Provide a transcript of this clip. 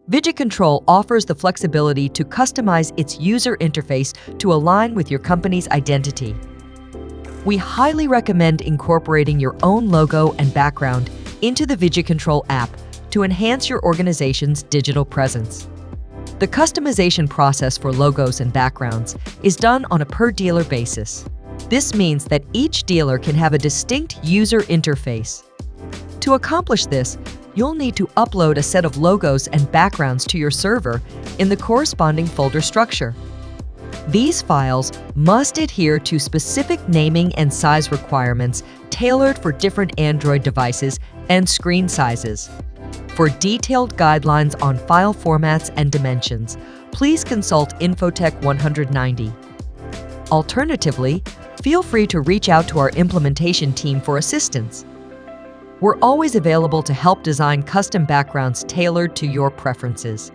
VigiControl offers the flexibility to customize its user interface to align with your company's identity. We highly recommend incorporating your own logo and background into the VigiControl app to enhance your organization's digital presence. The customization process for logos and backgrounds is done on a per-dealer basis. This means that each dealer can have a distinct user interface. To accomplish this, you'll need to upload a set of logos and backgrounds to your server in the corresponding folder structure. These files must adhere to specific naming and size requirements tailored for different Android devices and screen sizes. For detailed guidelines on file formats and dimensions, please consult Infotech 190. Alternatively, feel free to reach out to our implementation team for assistance. We're always available to help design custom backgrounds tailored to your preferences.